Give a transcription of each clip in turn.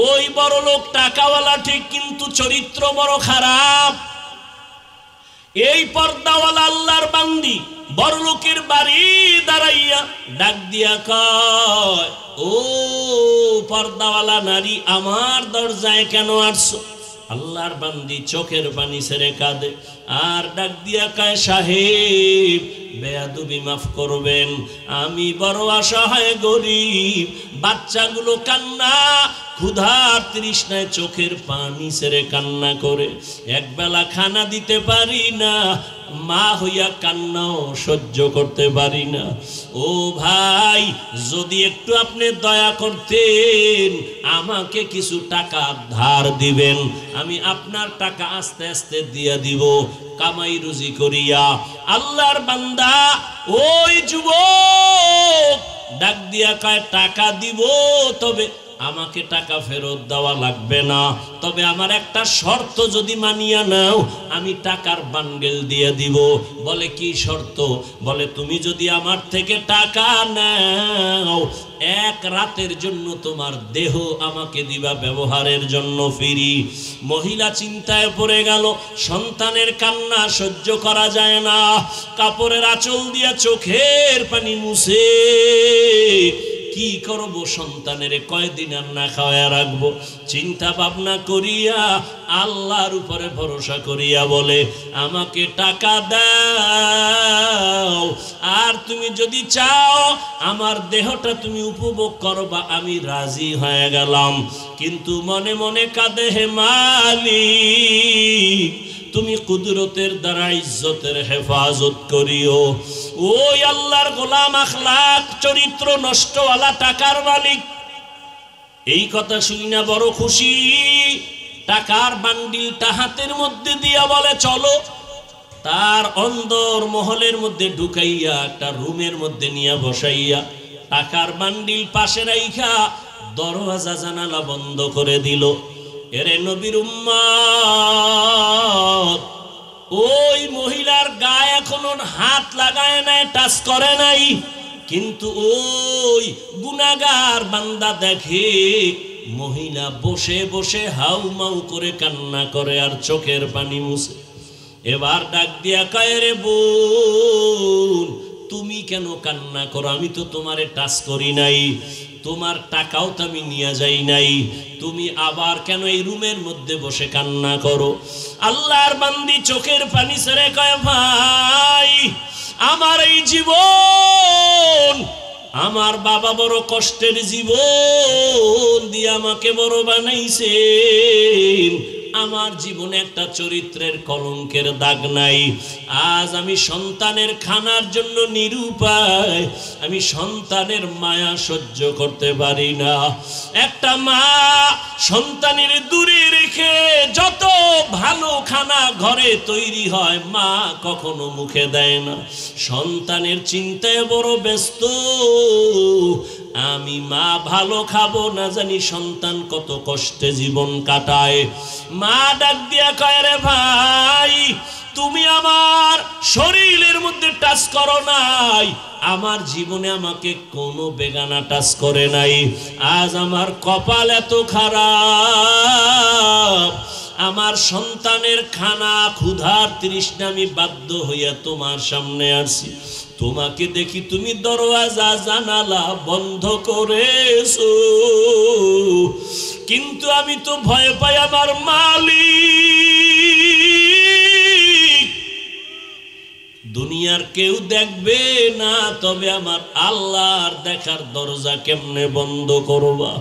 ওই বড় লোক টাকাওয়ালা ঠিক, কিন্তু চরিত্র বড় খারাপ। এই পর্দাওয়ালা আল্লাহর বান্দি বড় লোকের বাড়ি দাঁড়াইয়া ডাক দিয়া কয়, ও পর্দাওয়ালা নারী, আমার দরজায় কেন আসছো? আল্লাহর বান্দি চোখের পানি ছেড়ে কাঁদে আর ডাক দিয়া কয়, সাহেব বেয়াদবি মাফ করবেন, আমি বড় অসহায় গরিব, বাচ্চাগুলো কান্না ক্ষুধার তৃষ্ণায় চোখের পানি ছেড়ে কান্না করে, একবেলা খানা দিতে পারি না, মা হইয়া কান্নাও সহ্য করতে পারি না। ও ভাই, যদি একটু আপনি দয়া করতেন, আমাকে কিছু টাকা ধার দিবেন, আমি আপনার টাকা আস্তে আস্তে দিয়া দিব কামাই রুজি করিয়া। আল্লাহর বান্দা ওই যুবক ডাক দিয়া কয়, টাকা দিব, তবে আমাকে টাকা ফেরত দেওয়া লাগবে না, তবে আমার একটা শর্ত যদি মানিয়া নাও, আমি টাকার বান্ডেল দিয়ে দিব। বলে কি শর্ত? বলে তুমি যদি আমার থেকে টাকা নাও, এক রাতের জন্য তোমার দেহ আমাকে দিবা ব্যবহারের জন্য ফ্রি। মহিলা চিন্তায় পড়ে গেল, সন্তানের কান্না সহ্য করা যায় না, কাপড়ের আঁচল দিয়া চোখের পানি মুছে কি করব, সন্তানের কয়দিন আর না খাওয়া রাখবো, চিন্তা ভাবনা করিয়া আল্লাহর উপরে ভরসা করিয়া বলে, আমাকে টাকা দাও, আর তুমি যদি চাও আমার দেহটা তুমি উপভোগ করবা, আমি রাজি হয়ে গেলাম। কিন্তু মনে মনে কাঁদে, হে মালিক, তুমি কুদরতের দ্বারা ইজ্জতের হেফাজত করিও। ওই আল্লাহর গোলাম আখলাক চরিত্র নষ্টওয়ালা টাকার মালিক এই কথা শুনিনা বড় খুশি, টাকার বান্ডিলটা হাতের মধ্যে দিয়া বলে, চলো। তার অন্দর মহলের মধ্যে ঢুকাইয়া একটা রুমের মধ্যে নিয়ে বসাইয়া টাকার বান্ডিল পাশে রাইখা দরওয়াজা জানালা বন্ধ করে দিল। এরে নবীর উম্মত, ওই মহিলার গায়ে এখনো হাত লাগায় নাই, টাচ করে নাই, কিন্তু ওই গুনাহগার বান্দা দেখে মহিলা বসে বসে হাউ মাউ করে কান্না করে আর চোখের পানি মুছে। এবার ডাক দিয়া কয়, রে বোন, তুমি কেন কান্না করো? আমি তো তোমারে টাচ করি নাই, তোমার টাকাও তো আমি নিয়ে যাই নাই, তুমি আবার কেন এই রুমের মধ্যে বসে কান্না করো? আল্লাহর বান্দি চোখের পানি ছেড়ে কয়, ভাই, আমার এই জীবন, আমার বাবা বড় কষ্টের জীবন দিয়ে আমাকে বড় বানাইছেন, আমার জীবনে একটা চরিত্রের কলঙ্কের দাগ নাই। আজ আমি সন্তানের খানার জন্য নিরুপায়, আমি সন্তানের মায়া সহ্য করতে পারি না। একটা মা সন্তানের দূরে রেখে যত ভালো খানা ঘরে তৈরি হয়, মা কখনো মুখে দেয় না, সন্তানের চিন্তায় বড় ব্যস্ত। আমি মা ভালো খাবো না জানি সন্তান কত কষ্টে জীবন কাটায়। মা ডাক দিয়া কয়, রে ভাই, তুমি আমার শরীরের মধ্যে টাচ করো নাই, আমার জীবনে আমাকে কোনো বেগানা টাচ করে নাই। আজ আমার কপাল এত খারাপ, আমার সন্তানের খানা ক্ষুধার তৃষ্ণা আমি বাধ্য হইয়া তোমার সামনে আসছি। তোমাকে দেখি তুমি দরওয়াজা জানালা বন্ধ করেছো, কিন্তু আমি তো ভয় পাই আমার মালিক দুনিয়ার কেউ দেখবে না, তবে আমার আল্লাহর দেখার দরজা কেমনে বন্ধ করবা?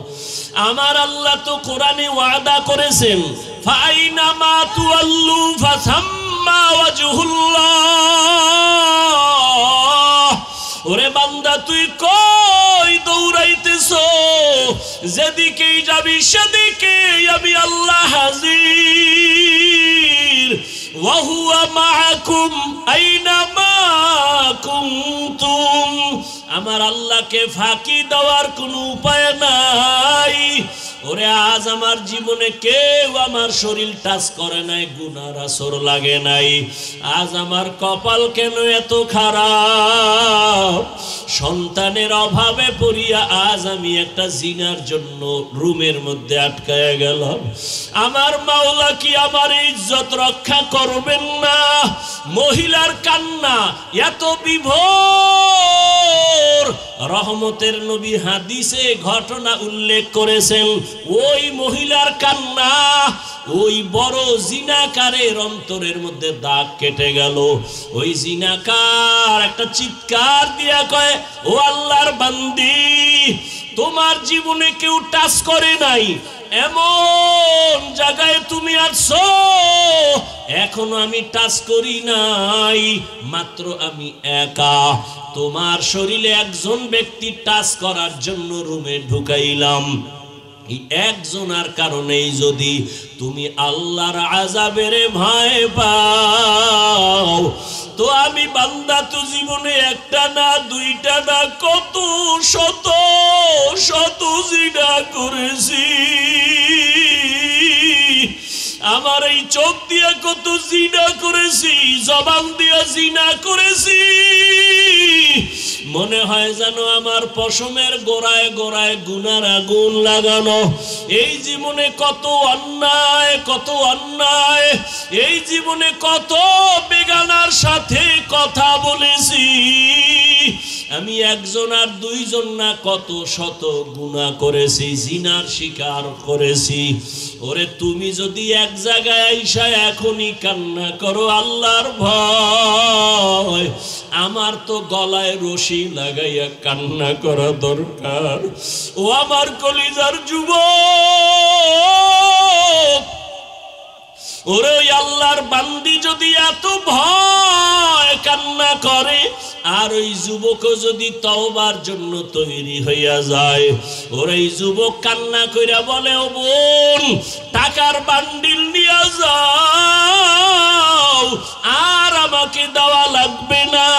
আমার আল্লাহ তো কোরআনে ওয়াদা করেছেন, ফাইনামা তুআল্লু ফাসাম্মা ওয়াজহুল্লাহ। ওরে বান্দা, তুই কই দৌড়াইতেছো? যেদিকেই যাবি সেদিকেই আমি আল্লাহ হাজির। ওয়া হুয়া মাআকুম আইনামা কুনতুম। আমার আল্লাহকে ফাঁকি দেওয়ার কোনো উপায় নাই। ওরে আজ আমার জীবনে কেউ আমার শরীর টাচ করে নাই, গুনার আসর লাগে নাই। আজ আমার কপাল কেন এত খারাপ? সন্তানের অভাবে পড়িয়া আজ আমি একটা জিনার জন্য রুমের মধ্যে আটকায়া গেলাম। আমার মাওলা কি আমার ইজ্জত রক্ষা করবেন না? মহিলার কান্না এত বিভোর, রহমতের নবী হাদিসে ঘটনা উল্লেখ করেছেন। ওই মহিলার কান্না ওই বড় জিনাকারের অন্তরের মধ্যে দাগ কেটে গেল। ওই জিনাকার একটা চিৎকার দিয়া কয়, ও আল্লাহর বান্দি, তোমার জীবনে কেউ টাচ করে নাই, এমন জায়গায় তুমি আছো, এখনো আমি টাচ করি নাই, মাত্র আমি একা। তোমার শরীরে একজন ব্যক্তি টাচ করার জন্য রুমে ঢুকাইলাম। এই একজনের কারণেই যদি তুমি আল্লাহর আযাবের ভয় পাও, তো আমি বান্দা তো জীবনে একটা না দুইটা না কত শত শত জিনা করেছি। আমার এই চোখ দিয়া কত জিনা করেছি, জবান দিয়া জিনা করেছি। মনে হয় যেন আমার পশমের গোড়ায় গোড়ায় গুনার আগুন লাগানো। এই জীবনে কত অন্যায়, কত অন্যায়, এই জীবনে কত বেগানার সাথে কথা বলেছি। আমি একজন আর দুইজন না কত শত গুনাহ করেছি, জিনার শিকার করেছি। ওরে তুমি যদি এক জায়গায় আইসা এখনই কান্না করো আল্লাহর ভয়, আমার তো গলায় রশি লাগাইয়া কান্না করা দরকার। ও আমার কলিজার যুবক, ওরে ওই আল্লাহর বান্দি যদি এত ভয় কান্না করে, আর ওই যুবক যদি তওবার জন্য তৈরি হইয়া যায়, ওর এই যুবক কান্না কইরা বলে, ও বোন, টাকার বান্ডিল নিয়ে যাও, আর আমাকে দেওয়া লাগবে না,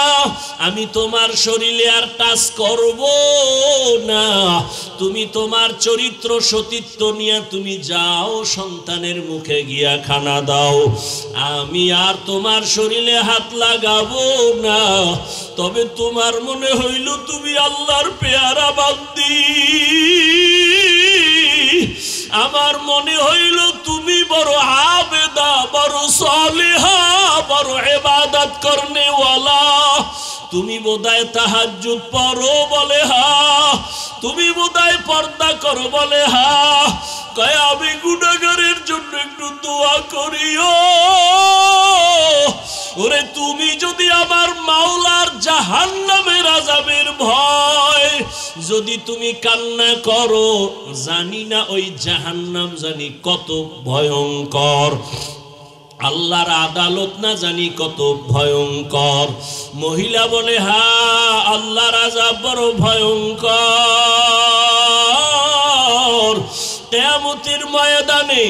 আমি তোমার শরীরে আর টাচ করব না, তুমি তোমার চরিত্র সতীত্ব নিয়ে তুমি যাও, সন্তানের মুখে গিয়া খানা দাও, আমি আর তোমার শরীরে হাত লাগাবো না। তবে তোমার মনে হইল তুমি আল্লাহর পেয়ারা বান্দি, আমার মনে হইল তুমি বড় আবেদা, বড় সালেহা, বড় ইবাদত করনে ওয়ালা, তুমি বোধহয় তাহাজ্জুদ পড়ো বলে হা, তুমি বোধহয় পর্দা করো বলে হা, কয় আমি গুনাহগারের জন্য একটু দোয়া করিও। ওরে তুমি যদি আমার মাওলার জাহান্নামের আযাবের ভয় যদি তুমি কান্না করো, জানি না ওই জাহান্নাম জানি কত ভয়ঙ্কর, আল্লাহর আদালত না জানি কত ভয়ঙ্কর। মহিলা বলে, হ্যাঁ আল্লাহর আযাব বড় ভয়ঙ্কর। কিয়ামতের ময়দানে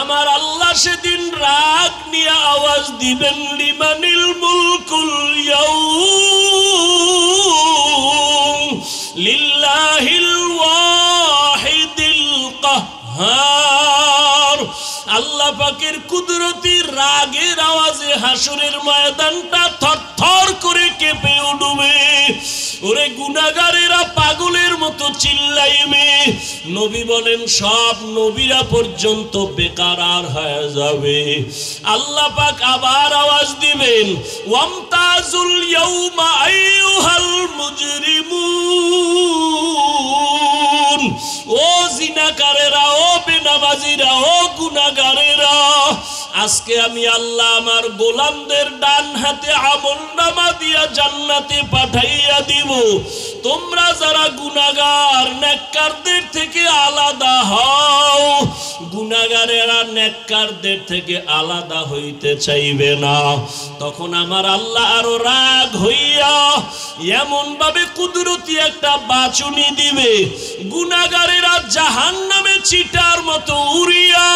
আমার আল্লাহ সেদিন রাগ নিয়ে আওয়াজ দিবেন, লিমানিল মুলকুল ইয়াউম লিল্লাহিল ওয়াহিদিল কাহ্হার। আল্লাহ পাকের কুদরতি রাগের আওয়াজে হাসরের ময়দানটা থরথর করে কেঁপে উঠবে। ওরে গুনাহগারেরা পাগলের মতো চিল্লাইবে। নবী বলেন সব নবীরা পর্যন্ত বেকারার হয়ে যাবে। আল্লাহ পাক আবার আওয়াজ দিবেন, ওয়ামতাজুল ইয়াউমা আইয়ুহাল মুজরিমুন। ও জিনাকারেরা, ও বেনামাজিরা, ও গুনাহগারেরা, আজকে আমি আল্লাহ আমার গোলামদের ডান হাতে আমলনামা দিয়া জান্নাতে পাঠাইয়া দিব। তোমরা যারা গুনাহগার নেককারদের থেকে আলাদা হও। গুনাহগারেরা নেককারদের থেকে আলাদা হইতে চাইবে না। তখন আমার আল্লাহ আরো রাগ হইয়া এমন ভাবে কুদরতি একটা বাচুনি দিবে, গুনাহগারেরা জাহান্নামে চিটার মতো উড়িয়া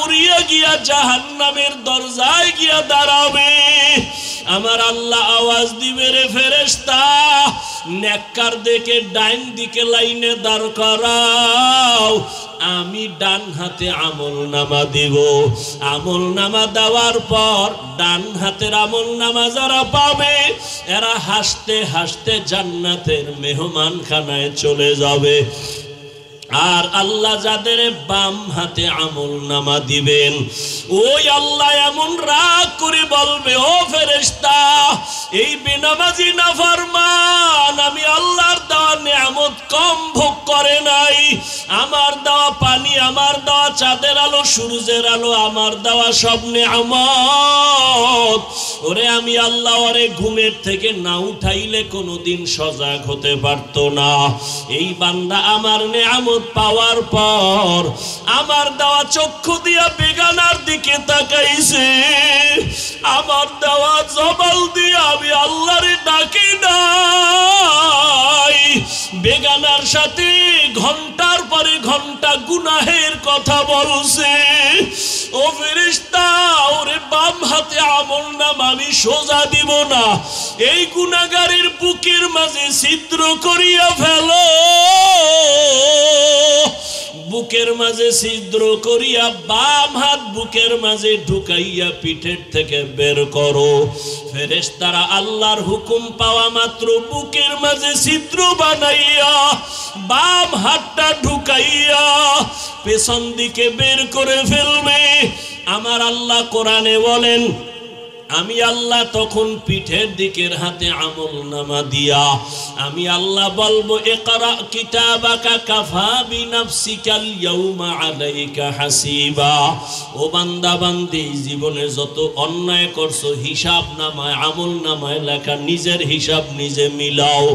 উড়িয়া গিয়া জাহান্নামের দরজায় গিয়া দাঁড়াবে। আমার আল্লাহ আওয়াজ দিবে, রে ফেরেশতা, নেককার দেখে ডাইন দিকে লাইনে দাঁড় করাও, আমি ডান হাতে আমল নামা দিব। আমল নামা দেওয়ার পর ডান হাতের আমল নামা যারা পাবে এরা হাসতে হাসতে জান্নাতের মেহমানখানায় চলে যাবে। আর আল্লাহ যাদের বাম হাতে আমল নামা দিবেন, ওই আল্লাহ এমন রাগ করে বলবে, ও ফেরেশতা, এই বেনামাজি নাফরমান আমি আল্লাহর দেওয়া নিয়ামত কম ভোগ করে নাই। আমার দেওয়া পানি, আমার দেওয়া চাঁদের আলো, সূর্যের আলো, আমার দেওয়া সব নিয়ামত, ওরে আমি আল্লাহ ওরে ঘুমের থেকে না উঠাইলে কোনোদিন সজাগ হতে পারতো না। এই বান্দা আমার নিয়ামত পাওয়ার পর আমার দেওয়া চক্ষু দিয়া বেগানার দিকে তাকাইছে, আমার দেওয়া জবাল দিয়ে আমি আল্লাহরে ডাকি নাই, বেগানার সাথে ঘন্টার পরে ঘন্টা গুনাহের কথা বলছে। ও ফেরেশতা, ওরে বাম হাতে আমল নামা আমি সোজা দিব না, এই গুনাহগারের বুকের মাঝে ছিদ্র করিয়া ফেলো, বুকের মাঝে ছিদ্র করিয়া বাম হাত বুকের মাঝে ঢুকাইয়া পিঠের থেকে বের করো। ফেরেশতারা আল্লাহর হুকুম পাওয়া মাত্র বুকের মাঝে ছিদ্র বানাইয়া বাম হাতটা ঢুকাইয়া পেছন দিকে বের করে ফেলবে। আমার আল্লাহ কোরআনে বলেন, আমি আল্লাহ তখন পিঠের দিকের হাতে আমল নামা দিয়া আমি আল্লাহ বলবো, ইকরা কিতাবাকা কাফা বিনাফসিকাল ইয়াউমা আলাইকা হাসিবা। ও বান্দা বান্দি, জীবনে যত অন্যায় করছো হিসাব নামায় আমল নামায় লেখা, নিজের হিসাব নিজে মিলাও।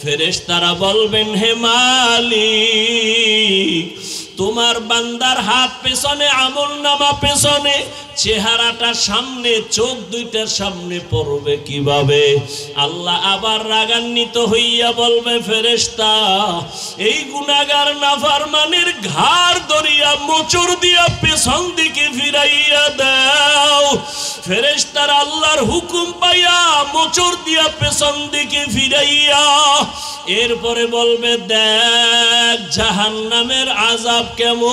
ফেরেশতারা বলবেন, হে মালিক, তোমার বান্দার হাত পেছনে, আমল নামা পেছনে, চেহারাটা সামনে, চোখ দুইটার সামনে পড়বে কিভাবে? আল্লাহ আবার রাগান্বিত হইয়া বলবে, ফেরেশতা, এই গুনাহগার নাফরমানের ঘাড় ধরিয়া মোচড় দিয়া পেছন দিকে ফিরাইয়া দাও। ফেরেশতারা আল্লাহর হুকুম পাইয়া মোচড় দিয়া পেছন দিকে ফিরাইয়া এরপরে বলবে, দেখ জাহান্নামের আযাব কেমন।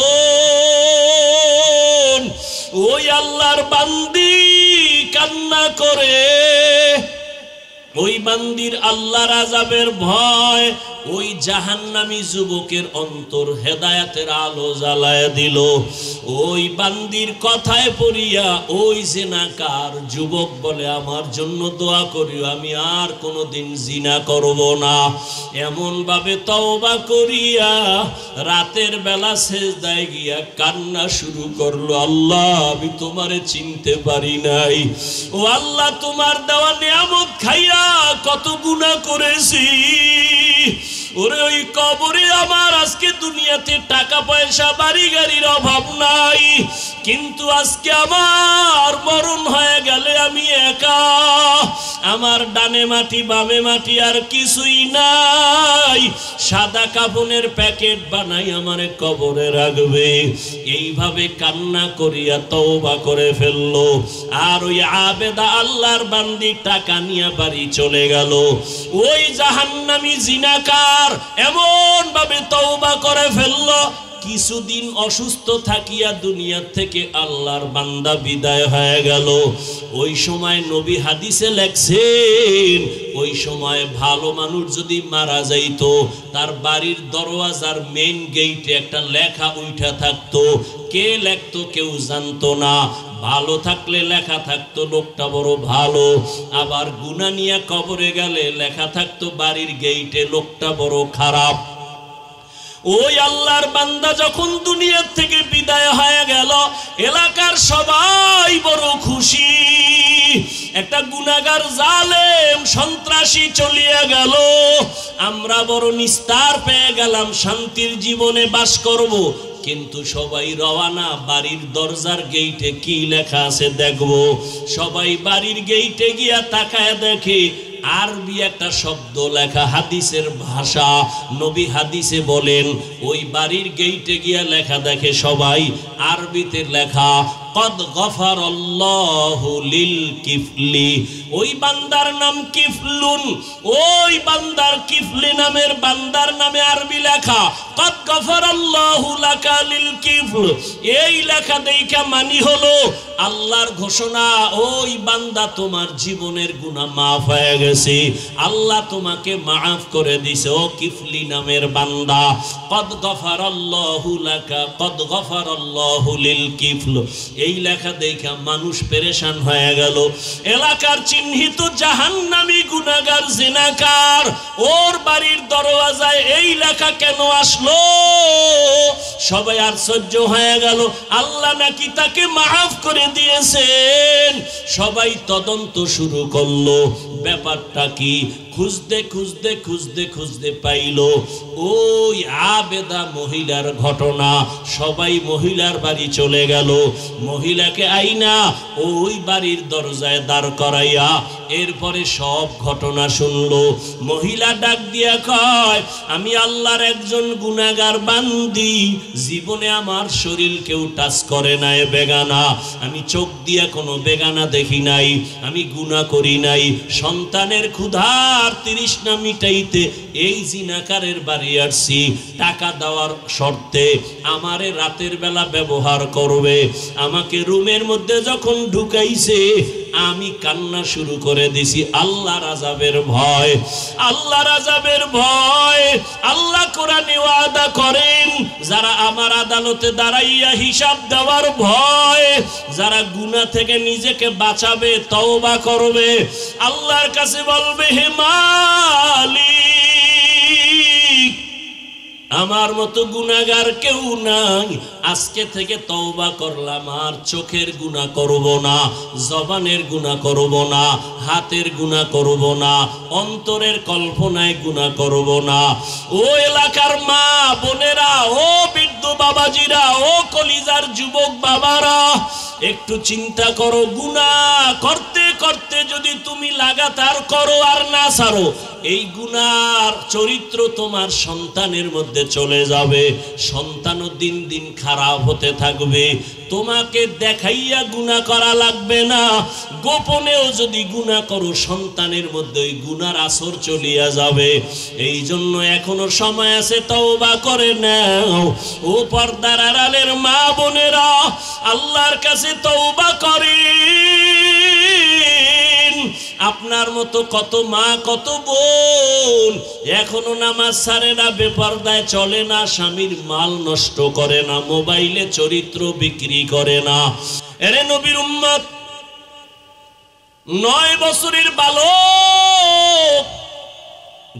ওই আল্লাহর বান্দি কান্না করে, ওই বান্দির আল্লাহর আযাবের ভয় ওই জাহান্নামী যুবকের অন্তর হেদায়েতের আলো জ্বালায় দিল। ওই বান্দির কথায় পড়িয়া ওই জিনাকার যুবক বলে, আমার জন্য দোয়া করিও, আমি আর কোনোদিন জিনা করব না। এমন ভাবে তওবা করিয়া রাতের বেলা সেজদায় গিয়া কান্না শুরু করলো, আল্লাহ আমি তোমারে চিনতে পারি নাই, ও আল্লাহ তোমার দেওয়া নিয়ামত খাইয়া কত গুনাহ করেছি। ওরে ওই কবরে আমার আজকে দুনিয়াতে টাকা পয়সা বাড়ি গাড়ির অভাব নাই, কিন্তু আজকে আমার মরণ হয়ে গেলে আমি একা, আমার ডানে মাটি বামে মাটি আর কিছুই নাই, সাদা কাফনের প্যাকেট বানাই আমারে কবরে রাখবে। এইভাবে কান্না করিয়া তওবা করে ফেললো। আর ওই আবেদা আল্লাহর বান্দি টাকা নিয়ে বাড়ি চলে গেল। ওই জাহান্নামী জিনাকার এমন ভাবে তওবা করে ফেললো, কিছুদিন অসুস্থ থাকিয়া দুনিয়া থেকে আল্লাহর বান্দা বিদায় হয়ে গেল। ওই সময় নবী হাদিসে লেখছেন, ওই সময় ভালো মানুষ যদি মারা যাইতো, তার বাড়ির দরওয়াজার মেইন গেইটে একটা লেখা উঠা থাকতো, কে লেখতো কেউ জানতো না। ভালো থাকলে লেখা থাকতো লোকটা বড় ভালো, আবার গুনাহ নিয়ে কবরে গেলে লেখা থাকতো বাড়ির গেইটে লোকটা বড় খারাপ। ওই আল্লাহর বান্দা যখন দুনিয়া থেকে বিদায় হয়ে গেল, এলাকার সবাই বড় খুশি, একটা গুনাহগার জালেম সন্ত্রাসী চলিয়া গেল, আমরা বড় নিস্তার পেয়ে গেলাম, শান্তির জীবনে বাস করব। কিন্তু সবাই রওয়ানা, বাড়ির দরজার গেইটে কি লেখা আছে দেখব। সবাই বাড়ির গেইটে গিয়া তাকায় দেখে আরবি একটা শব্দ লেখা, হাদিসের ভাষা। নবী হাদিসে বলেন, ওই বাড়ির গেইটে গিয়া লেখা দেখে সবাই আরবিতে লেখা, কদ গফারাল্লাহু লিল কিফলি। ওই বান্দার নাম কিফলুন, ওই বান্দার কিফলি নামের বান্দার নামে আরবি লেখা কদ গফারাল্লাহু লাকা লিল কিফল। এই লেখা দেখা মানি হলো আল্লাহর ঘোষণা, ওই বান্দা তোমার জীবনের গুনাহ মাফ হয়ে গেছে, আল্লাহ তোমাকে মাফ করে দিছে ও কিফলি নামের বান্দা। কদ গফারাল্লাহু লাকা কদ গফারাল্লাহু লিল কিফল। এই লেখা দেখা মানুষ পেরেশান হয়ে গেল। এলাকার চিহ্নিত জাহান্নামী গুনাহগার জিনাকার, ওর বাড়ির দরওয়াজায় এই লেখা কেন আসলো? সবাই আশ্চর্য হয়ে গেল, আল্লাহ নাকি তাকে মাফ করে দিয়েছেন। সবাই তদন্ত শুরু করলো, ব্যাপারটা কি? খুঁজতে খুঁজতে খুঁজতে খুঁজতে পাইল ওই আবেদা মহিলার ঘটনা। সবাই মহিলার বাড়ি চলে গেল, মহিলাকে আইনা ওই বাড়ির দরজায় দাঁড় করাইয়া এরপরে সব ঘটনা শুনলো। মহিলা ডাক দিয়া কয়, আমি আল্লাহর একজন গুনাহগার বান্দি, জীবনে আমার শরীর কেউ টাচ করে নাই বেগানা, আমি চোখ দিয়া কোনো বেগানা দেখি নাই, আমি গুনাহ করি নাই, সন্তানের ক্ষুধার তৃষ্ণা মিটাইতে এই জিনাকারের বাড়ি আসছি, টাকা দেওয়ার শর্তে আমারে রাতের বেলা ব্যবহার করবে। আমাকে রুমের মধ্যে যখন ঢুকাইছে আমি কান্না শুরু করে দিছি আল্লাহর আযাবের ভয়, আল্লাহর আযাবের ভয়। আল্লাহ কোরআনে ওয়াদা করেন, যারা আমার আদালতে দাঁড়াইয়া হিসাব দেওয়ার ভয়, যারা গুনাহ থেকে নিজেকে বাঁচাবে, তওবা করবে, আল্লাহর কাছে বলবে, হে মালিক আমার মতো গুনাহগার কেউ নাই, আজকে থেকে তওবা করলাম, আর চোখের গুনাহ করব না, জবানের গুনাহ করব না, হাতের গুনাহ করব না, অন্তরের কল্পনায় গুনাহ করব না। ও এলাকার মা বোনেরা, ও বৃদ্ধ বাবাজিরা, ও কলিজার যুবক বাবারা, একটু চিন্তা করো, গুনাহ করতে করতে যদি তুমি লাগাতার করো আর না ছাড়ো, এই গুনার চরিত্র তোমার সন্তানের মধ্যে চলে যাবে, সন্তানও দিন দিন খারাপ হতে থাকবে। তোমাকে দেখাইয়া গুনাহ করা লাগবে না, গোপনেও যদি গুনাহ করো সন্তানের মধ্যে ওই গুনার আসর চলিয়া যাবে। এই জন্য এখনো সময় আছে, তওবা করে নাও। ও পর্দার আড়ালের মা বোনেরা, আল্লাহর কাছে তওবা করেন। আপনার মতো কত মা কত বোন এখনো নামাজ ছাড়ে না, বেপরদায় চলে না, স্বামীর মাল নষ্ট করে না, মোবাইলে চরিত্র বিক্রি করে না। এরে নবীর উম্মত, 9 বছরের বালক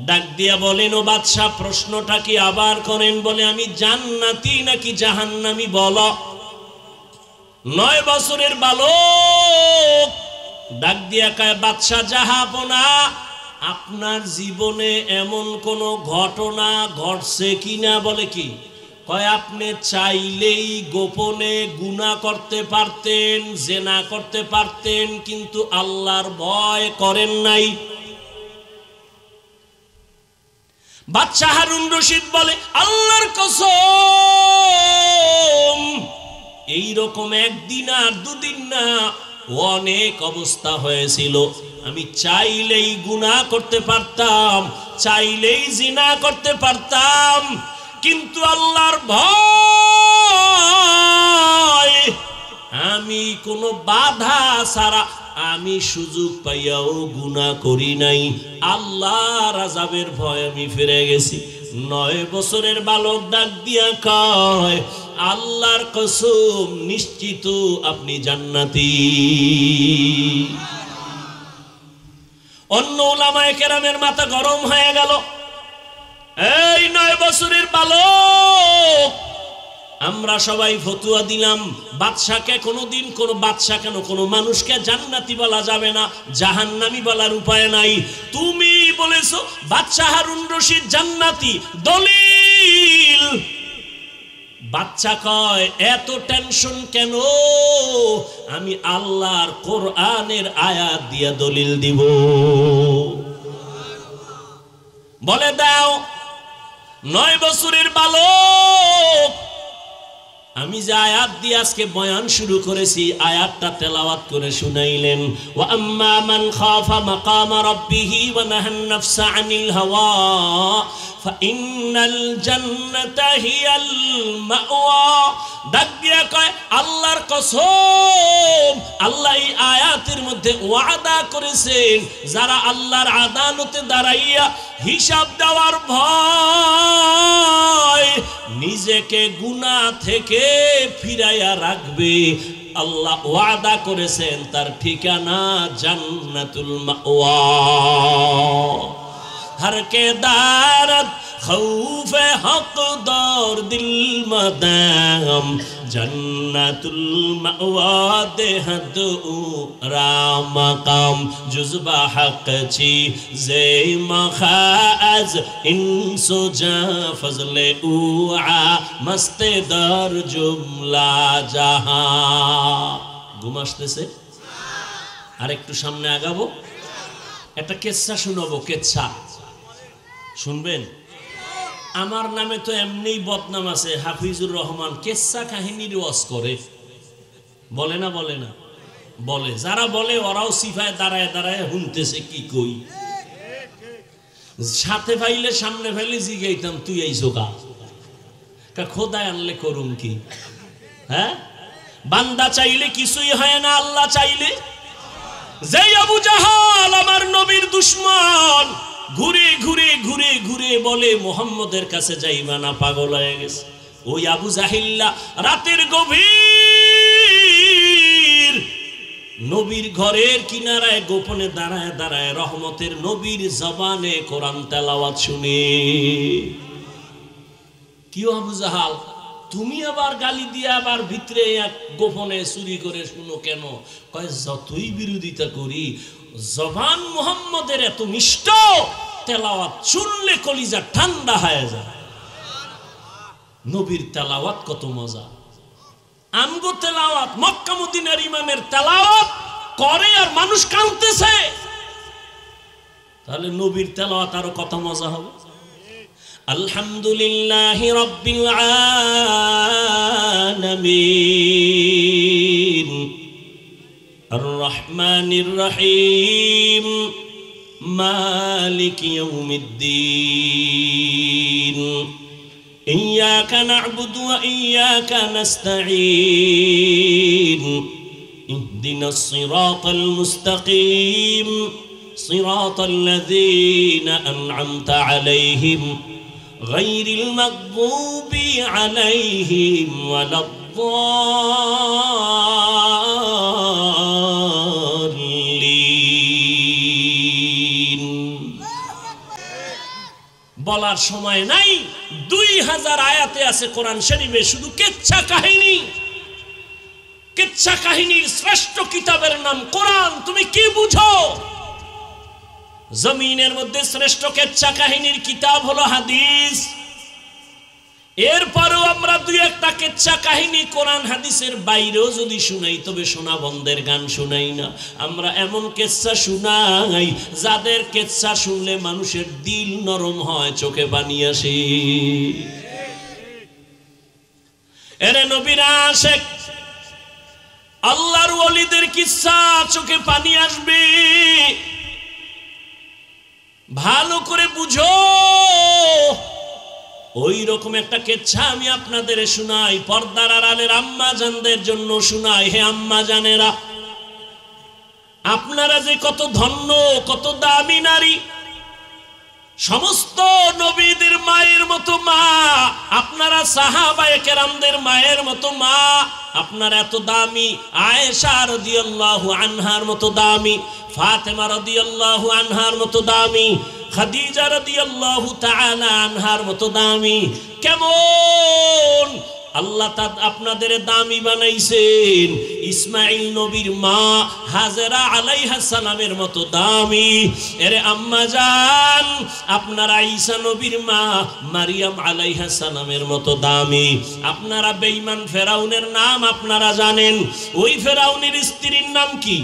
ডাক দিয়া বলেন, ও বাদশা প্রশ্নটা কি আবার করেন? বলে, আমি জান্নাতি নাকি জাহান্নামী বলো। 9 বছরের বালক ডাক দিয়া কয়, বাদশা জাহাপনা, আপনার জীবনে এমন কোন ঘটনা ঘটছে কিনা? বলে, কি? কয়, আপনি চাইলেই গোপনে গুনাহ করতে পারতেন, জেনা করতে পারতেন, কিন্তু আল্লাহর ভয় করেন নাই। বাদশা হারুন রশিদ বলে, আল্লাহর কসম, এইরকম একদিন আর দুদিন না, অনেক অবস্থা হয়েছিল। আমি চাইলেই গুনাহ করতে পারতাম, চাইলেই জিনা করতে পারতাম, কিন্তু আল্লাহর ভয়, আমি কোনো বাধা ছাড়া আমি সুযোগ পাইয়াও গুনাহ করি নাই। আল্লাহর আযাবের ভয় আমি ফিরে গেছি। 9 বছরের বালক ডাক দিয়া কয়, আল্লাহর কসম, নিশ্চিত আপনি জান্নাতি। অন্য উলামায়ে কেরামের মাথা গরম হয়ে গেল। এই 9 বছরের বালক, আমরা সবাই ফতুয়া দিলাম, বাদশাকে কোনোদিন কোন বাদশা কেন কোন মানুষকে জান্নাতি বলা যাবে না, জাহান্নামী বলার উপায় নাই। তুমি বলেছো বাদশা হারুন রশিদ জান্নাতি, দলিল। বাচ্চা কয়, এত টেনশন কেন? আমি আল্লাহর কোরআনের আয়াত দিয়া দলিল দিব। বলে দাও। 9 বছরের বালক, আমি যে আয়াত দিয়ে আজকে বয়ান শুরু করেছি আয়াতটা তেলাওয়াত করে শুনাইলেন ওয়া আম্মা মান খাফা মাকাম রাব্বিহি ওয়া নাহান নাফসা আনিল হাওয়া ফাইন্নাল জান্নাতা হিয়াল মাওয়া। ডাক দিয়া কয় আল্লাহর কসম, আল্লাহ এই আয়াতের মধ্যে ওয়াদা করেছেন যারা আল্লাহর আদালতে দাঁড়াইয়া হিসাব দেওয়ার ভয় নিজেকে গুনাহ থেকে ফিরাইয়া রাখবে, আল্লাহ ওয়াদা করেছেন তার ঠিকানা জান্নাতুল মাওয়া। हर के दारत खौफ हक दौर दिल मदाम जन्नतुल मअवा देहद राम मकाम जुज़बा हक छी जे मखाज इंसो जा फजले उआ मस्ते दर जुमला जहां। ঘুম আসতেছে? আর একটু সামনে আগাবো, একটা কেচ্ছা শুনাবো। কেচ্ছা শুনবেন? আমার নামে তো এমনি বদনাম আছে, হাফিজুর রহমান কেচ্ছা কাহিনীর ওয়াজ করে, বলে না? বলে না? বলে। যারা বলে ওরাও সিফায় দাঁড়ায় দাঁড়ায় শুনতেছে কি কই। সাথে পাইলে সামনে পাইলে জিগাইতাম তুই এই জোগা খোদায় আনলে করুম কি? হ্যাঁ, বান্দা চাইলে কিছুই হয় না, আল্লাহ চাইলে। যে আবু জাহাল আমার নবীর দুশমন, ঘুরে ঘুরে ঘুরে ঘুরে বলে মুহাম্মদের কাছে যাইবা না, পাগল হয়ে গেছে। ওই আবু জাহিল্লা রাতের গভীর নবীর ঘরের কিনারায় গোপনে দাঁড়ায় দাঁড়ায় রহমতের নবীর জবানে কোরআন তেলাওয়াত শুনে। কি আবু জাহাল, তুমি আবার গালি দিয়ে আবার ভিতরে এক গোপনে চুরি করে শুনো কেন? কয় যতই বিরোধিতা করি জবান মুহাম্মদের এত মিষ্ট, তেলাওয়াত শুনলে কলিজা ঠান্ডা হয়ে যায়। নবীর তেলাওয়াত কত মজা। আমগো তেলাওয়াত মক্কা মদিনার ইমামের তেলাওয়াত করে আর মানুষ কাঁদতেছে, তাহলে নবীর তেলাওয়াত আরো কত মজা হবে। আলহামদুলিল্লাহি রাব্বিল আলামিন আর রহমানির রহিম মালিক ইয়াউমিদ্দিন ইয়্যাকা না'বুদু ওয়া ইয়্যাকা নাস্তাঈন ইহদিনাস সিরাতাল মুস্তাকিম সিরাতাল লাযীনা আন'আমতা আলাইহিম গায়রিল মাগদুবি আলাইহিম ওয়ালাদ-দাল্লিন। বলার সময় নাই, 2000 আয়াতে আছে কোরআন শরীফে শুধু কিচ্ছা কাহিনী। কিচ্ছা কাহিনীর শ্রেষ্ঠ কিতাবের নাম কোরআন। তুমি কি বুঝো? জমিনের মধ্যে শ্রেষ্ঠ কিচ্ছা কাহিনীর কিতাব হলো হাদিস। এরপরেও আমরা দুই একটা কিচ্ছা কাহিনী কোরআন হাদিসের বাইরেও যদি শুনাই তবে সোনা বন্ধের গান শুনাই না। আমরা এমন কিচ্ছা শুনাই যাদের কিচ্ছা শুনলে মানুষের দিল নরম হয়, চোখে পানি আসে। এরে নবীর আশিক আল্লাহর ওলিদের কিচ্ছা চোখে পানি আসবে। ভালো করে বুঝো। ওই রকম একটা কিচ্ছা আমি আপনাদের শোনাই, পর্দার আড়ালের আম্মা জানদের জন্য শোনাই। হে আম্মা জানেরা, আপনারা যে কত ধন্য, কত দামি নারী। সমস্ত নবীদের মায়ের মতো মা, আপনারা সাহাবায়ে কেরামদের মায়ের মতো মা। আপনারা এত দামি। আয়েশা রাদিয়াল্লাহু আনহার মতো দামি, ফাতেমা রাদিয়াল্লাহু আনহার মতো দামি, খাদিজা রাদিয়াল্লাহু তাআলা আনহার মতো দামি। কেমন আল্লাহ আপনাদের দামি বানাইছেন। ইসমাইল নবীর মা হাজেরা আলাইহিস সালামের মতো দামি। এরে আম্মা জান, আপনারা ঈসা নবীর মা মারিয়াম আলাইহিস সালামের মতো দামি। আপনারা বেঈমান ফেরাউনের নাম আপনারা জানেন। ওই ফেরাউনের স্ত্রীর নাম কি?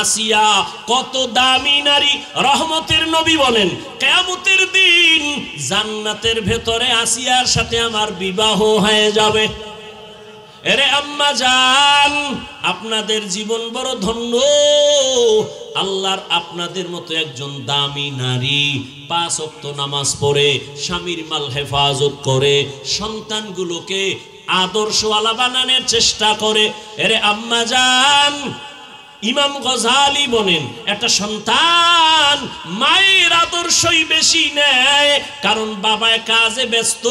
আসিয়া। কত দামি নারী। রহমতের নবী বলেন কিয়ামতের দিন জান্নাতের ভেতরে আসিয়ার সাথে আমার বিবাহ হয়ে যাবে। এরে আম্মা জান, আপনাদের জীবন বড় ধন্য। আল্লাহর আপনাদের মতো একজন দামি নারী 5 ওয়াক্ত নামাজ পড়ে, স্বামীর মাল হেফাজত করে, সন্তানগুলোকে আদর্শওয়ালা বানানোর চেষ্টা করে। এরে আম্মা জান, ইমাম গজালি বলেন একটা সন্তান মায়ের আদর্শই বেশি নেয়, কারণ বাবায় কাজে ব্যস্ত,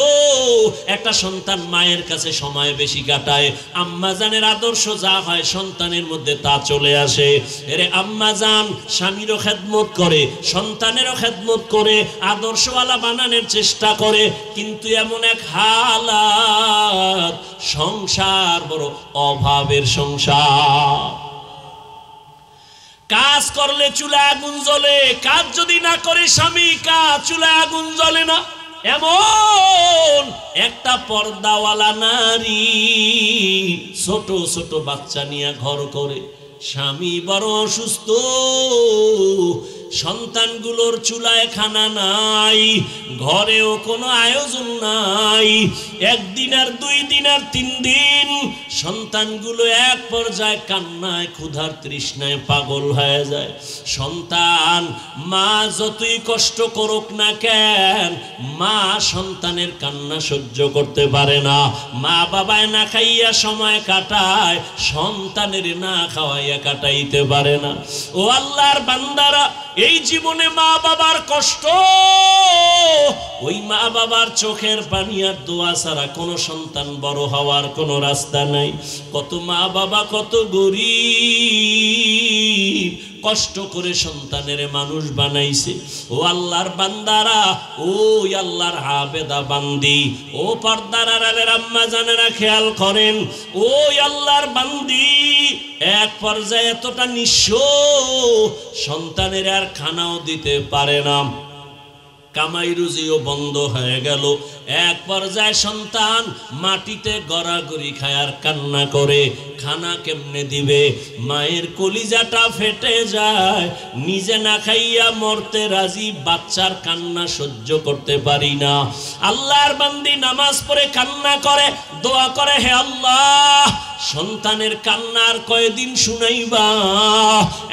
একটা সন্তান মায়ের কাছে সময় বেশি কাটায়। আম্মা জানের আদর্শ যা হয় সন্তানের মধ্যে তা চলে আসে। এরে আম্মা জান স্বামীরও খেদমত করে, সন্তানেরও খেদমত করে, আদর্শওয়ালা বানানোর চেষ্টা করে, কিন্তু এমন এক হালাত, সংসার বড় অভাবের সংসার। কাজ করলে চুলায় আগুন জ্বলে, কাজ যদি না করে স্বামী, কাজ চুলায় আগুন জ্বলে না। এমন একটা পর্দাওয়ালা নারী ছোট ছোট বাচ্চা নিয়ে ঘর করে, স্বামী বড় অসুস্থ, সন্তানগুলোর চুলায় খানা নাই, ঘরেও কোনো আয়োজন নাই। 1 দিন আর 2 দিন আর 3 দিন সন্তানগুলো এক পর্যায়ে কান্নায় ক্ষুধার তৃষ্ণায় পাগল হয়ে যায়। সন্তান মা যতই কষ্ট করুক না কেন, মা সন্তানের কান্না সহ্য করতে পারে না। মা বাবায় না খাইয়া সময় কাটায়, সন্তানের না খাওয়াইয়া কাটাইতে পারে না। ও আল্লাহর বান্দারা, এই জীবনে মা বাবার কষ্ট, ওই মা বাবার চোখের পানি আর দোয়া ছাড়া কোনো সন্তান বড় হওয়ার কোনো রাস্তা নাই। কত মা বাবা কত গরিব, কষ্ট করে সন্তানের মানুষ বানাইছে। ও আল্লাহর বান্দারা, ও আল্লাহর আবেদা বান্দি, ও পর্দার আড়ালের আম্মা জানেরা খেয়াল করেন, ও আল্লাহর বান্দি এক পর্যায়ে এতটা নিঃস্ব, সন্তানের আর খানাও দিতে পারে না, কামাই রুজিও বন্ধ হয়ে গেল। এক পর্যায়ে সন্তান মাটিতে গড়াগড়ি খায় আর কান্না করে, খানা কেমনে দিবে? মায়ের কলিজাটা ফেটে যায়, নিজে না খাইয়া মরতে রাজি, বাচ্চার কান্না সহ্য করতে পারি না। আল্লাহর বান্দি নামাজ পড়ে কান্না করে, দোয়া করে, হে আল্লাহ সন্তানের কান্নার কয়দিন শুনাইবা,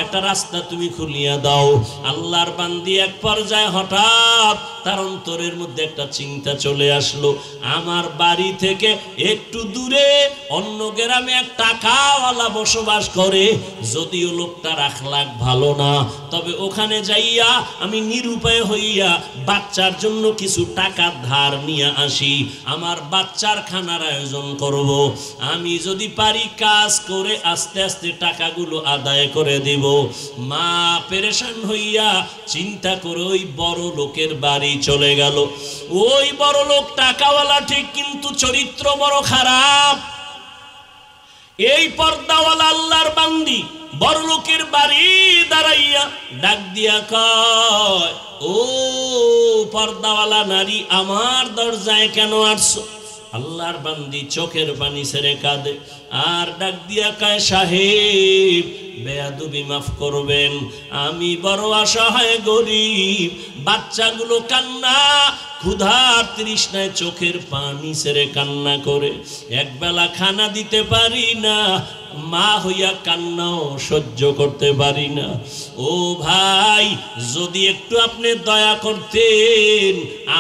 একটা রাস্তা তুমি খুলিয়া দাও। আল্লাহর বান্দি এক পর্যায়ে হঠাৎ তার অন্তরের মধ্যে একটা চিন্তা চলে আসলো, আমার বাড়ি থেকে একটু দূরে অন্য গ্রামে এক টাকাওয়ালা বসবাস করে, যদিও লোকটার আখলাক ভালো না, তবে ওখানে যাইয়া আমি নিরুপায় হইয়া বাচ্চার জন্য কিছু টাকা ধার নিয়ে আসি, আমার বাচ্চার খানার আয়োজন করব। আমি যদি পারি কাজ করে আস্তে আস্তে টাকাগুলো আদায় করে দিব। মা পেরেশান হইয়া চিন্তা করে ওই বড় লোকের বাড়ি চলে গেল। ওই বড় লোক টাকাওয়ালা ঠিক, কিন্তু চরিত্র বড় খারাপ। এই পর্দাওয়ালা আল্লাহর বান্দি বড় লোকের বাড়ি দাঁড়াইয়া ডাক দিয়া কয়, ও পর্দাওয়ালা নারী, আমার দরজায় কেন আসছো? আল্লাহর বান্দি চোখের পানি ছেড়ে কাঁদে আর ডাক দিয়া কয়, সাহেব বেয়াদবি মাফ করবেন, আমি বড় অসহায় গরিব, বাচ্চাগুলো কান্না ক্ষুধার তৃষ্ণায় চোখের পানি ছেড়ে কান্না করে, একবেলা খানা দিতে পারি না, মা হইয়া কান্নাও সহ্য করতে পারি না। ও ভাই, যদি একটু আপনি দয়া করতেন,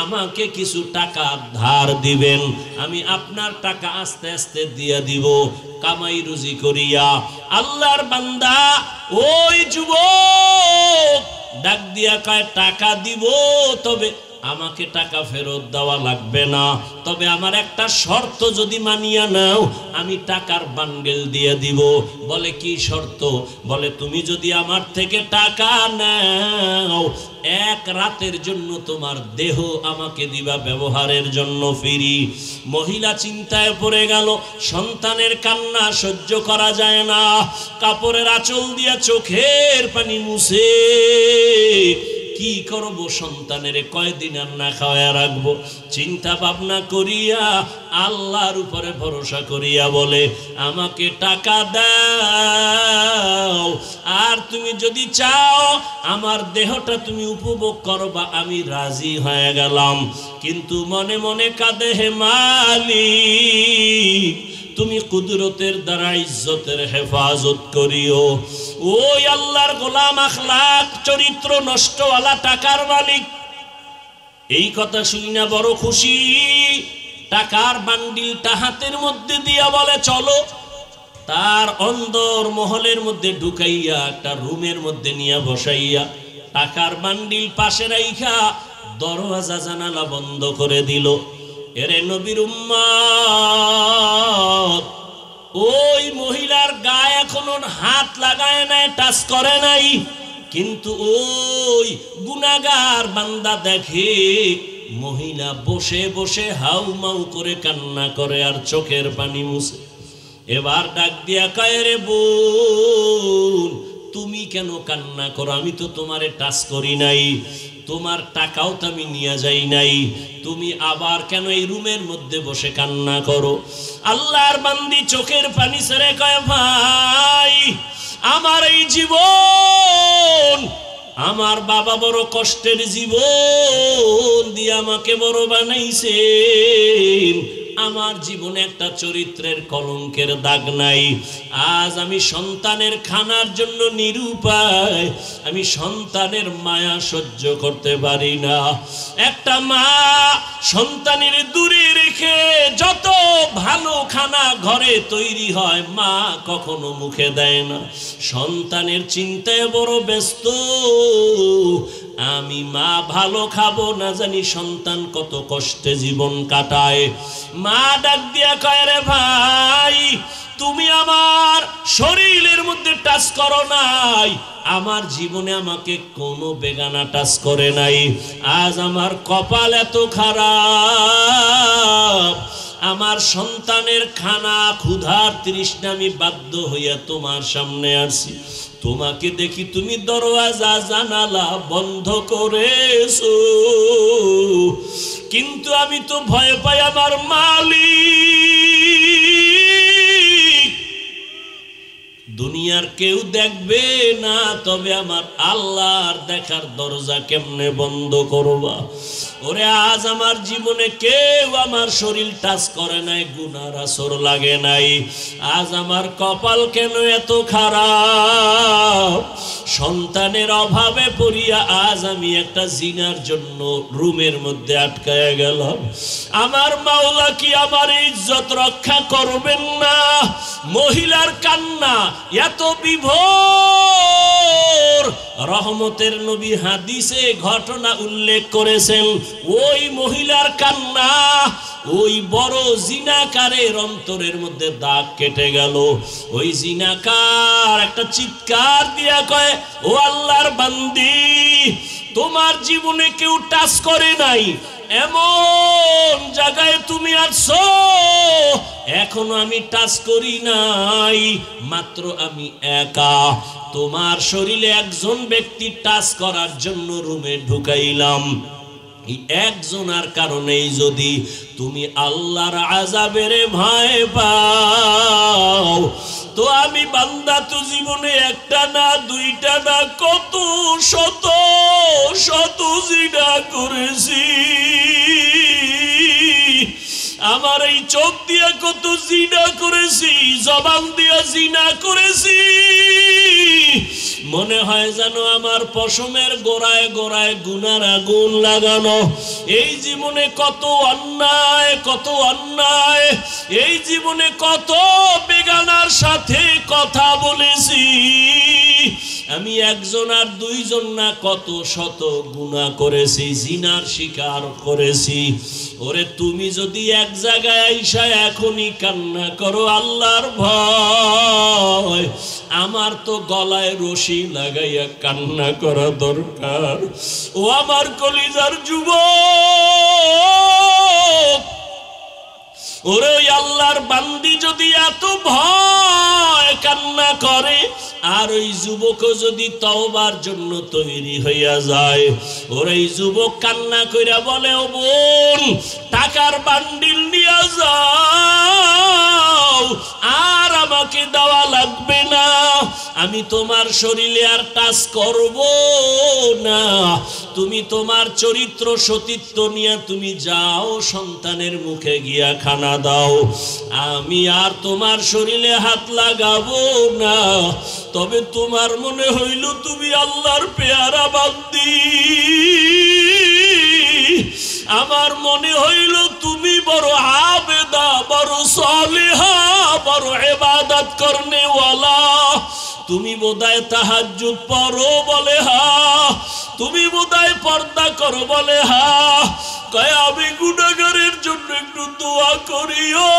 আমাকে কিছু টাকা ধার দিবেন, আমি আপনার টাকা আস্তে আস্তে দিয়ে দিব, কামাই রুজি করিয়া। আল্লাহর বান্দা ওই যুবক ডাক দিয়া কয়, টাকা দিব, তবে আমাকে টাকা ফেরত দেওয়া লাগবে না, তবে আমার একটা শর্ত যদি মানিয়া নাও, আমি টাকার বান্ডেল দিয়ে দিব। বলে কি শর্ত? বলে তুমি যদি আমার থেকে টাকা নাও, 1 রাতের জন্য তোমার দেহ আমাকে দিবা ব্যবহারের জন্য ফ্রি। মহিলা চিন্তায় পড়ে গেল, সন্তানের কান্না সহ্য করা যায় না, কাপড়ের আঁচল দিয়া চোখের পানি মুছে কি করব, সন্তানের কয়দিন আর না খাওয়া রাখবো। চিন্তা ভাবনা করিয়া আল্লাহর উপরে ভরসা করিয়া বলে, আমাকে টাকা দাও, আর তুমি যদি চাও আমার দেহটা তুমি উপভোগ করবা, আমি রাজি হয়ে গেলাম। কিন্তু মনে মনে কাঁদে, হে মালিক তুমি কুদরতের দ্বারা ইজ্জতের হেফাজত করিও। ওই আল্লাহর গোলাম আখলাক চরিত্র নষ্টওয়ালা টাকার মালিক এই কথা শুনে বড় খুশি। টাকার বান্ডিলটা হাতের মধ্যে দিয়া বলে চলো। তার অন্দর মহলের মধ্যে ঢুকাইয়া একটা রুমের মধ্যে নিয়ে বসাইয়া টাকার বান্ডিল পাশে রাইখা দরওয়াজা জানালা বন্ধ করে দিল। এরে নবীর উম্মত, ওই মহিলার গায়ে এখনো হাত লাগায় নাই, টাচ করে নাই, কিন্তু ওই গুনাহগার বান্দা দেখে মহিলা বসে বসে হাউমাউ করে কান্না করে আর চোখের পানি মুছে। এবার ডাক দিয়া কয়, রে বোন তুমি কেন কান্না করো? আমি তো তোমারে টাচ করি নাই, তোমার টাকাও তো আমি নিয়ে যাই নাই, তুমি আবার কেন এই রুমের মধ্যে বসে কান্না করো? আল্লাহর বান্দি চোখের পানি ছেড়ে কয়, ভাই আমার এই জীবন, আমার বাবা বড় কষ্টের জীবন দিয়ে আমাকে বড় বানাইছেন, আমার জীবনে একটা চরিত্রের কলঙ্কের দাগ নাই। আজ আমি সন্তানের খানার জন্য নিরুপায়, আমি সন্তানের মায়া সহ্য করতে পারি না। একটা মা সন্তানের দূরে রেখে যত ভালো খানা ঘরে তৈরি হয় মা কখনো মুখে দেয় না, সন্তানের চিন্তায় বড় ব্যস্ত। আমি মা ভালো খাবো না জানি সন্তান কত কষ্টে জীবন কাটায়। মা ডাক দিয়া কয়, রে ভাই তুমি আমার শরীরের মধ্যে টাচ করো নাই, আমার জীবনে আমাকে কোনো বেগানা টাচ করে নাই। আজ আমার কপাল এত খারাপ, আমার সন্তানের খানা ক্ষুধার তৃষ্ণা আমি বাধ্য হইয়া তোমার সামনে আসি। তোমাকে দেখি তুমি দরওয়াজা জানালা বন্ধ করেছো, কিন্তু আমি তো ভয় পাই আমার মালিক দুনিয়ার কেউ দেখবে না, তবে আমার আল্লাহর দেখার দরজা কেমনে বন্ধ করবা? ওরে আজ আমার জীবনে কেউ আমার শরীর টাচ করে নাই, গুনার আসর লাগে নাই। আজ আমার কপাল কেন এত খারাপ? সন্তানের অভাবে পড়িয়া আজ আমি একটা জিনার জন্য রুমের মধ্যে আটকায়া গেলাম। আমার মাওলা কি আমার ইজ্জত রক্ষা করবেন না? মহিলার কান্না এত বিভোর, রহমতের নবী হাদিসে ঘটনা উল্লেখ করেছেন। ওই মহিলার কান্না ওই বড় জিনাকারের অন্তরের মধ্যে দাগ কেটে গেল। ওই জিনাকার একটা চিৎকার দিয়া কয়, ও আল্লাহর বান্দি তোমার জীবনে কেউ টাচ করে নাই, এমন জায়গায় তুমি আছো এখনো আমি টাচ করি নাই, মাত্র আমি একা। তোমার শরীরে একজন ব্যক্তি টাচ করার জন্য রুমে ঢুকাইলাম। একজনের কারণেই যদি তুমি আল্লাহর আযাবের ভয় পাও, তো আমি বান্দা তো জীবনে একটা না দুইটা না কত শত শত জিনা করেছি। আমার এই চোখ দিয়া কত জিনা করেছি, জবান দিয়া জিনা করেছি। মনে হয় যেন আমার পশমের গোড়ায় গোড়ায় গুনার আগুন লাগানো। এই জীবনে কত অন্যায়, কত অন্যায়, এই জীবনে কত বেগানার সাথে কথা বলেছি। আমি একজন আর দুইজন না কত শত গুনাহ করেছি, জিনার শিকার করেছি। ওরে তুমি যদি এক জায়গায় আইসা এখনই কান্না করো আল্লাহর ভয়, আমার তো গলায় রশি লাগাইয়া কান্না করা দরকার। ও আমার কলিজার যুবক, ওরে আল্লাহর বান্দি যদি এত ভয় কান্না করে, আর ওই যুবক যদি তওবার জন্য তৈরি হইয়া যায়, ওরে যুবক কান্না কইরা বলে, ও বোন টাকার বান্ডিল নিয়ে যাও, আর আমাকে দেওয়া লাগবে না, আমি তোমার শরীরে আর টাচ করব না, তুমি তোমার চরিত্র সতীত্ব নিয়ে তুমি যাও, সন্তানের মুখে গিয়া খানা দাও, আমি আর তোমার শরীরে হাত লাগাবো না। তবে তোমার মনে হইল তুমি আল্লাহর পেয়ারা বান্দি, আমার মনে হইল তুমি বড় আবেদা, বড় সালেহা, বড় ইবাদত করনে ওয়ালা, তুমি বোধহয় তাহাজ্জুদ পড়ো বলে হা, তুমি বোধহয় পর্দা করো বলে হা। কয় আমি গুনাহগারের জন্য একটু দোয়া করিও।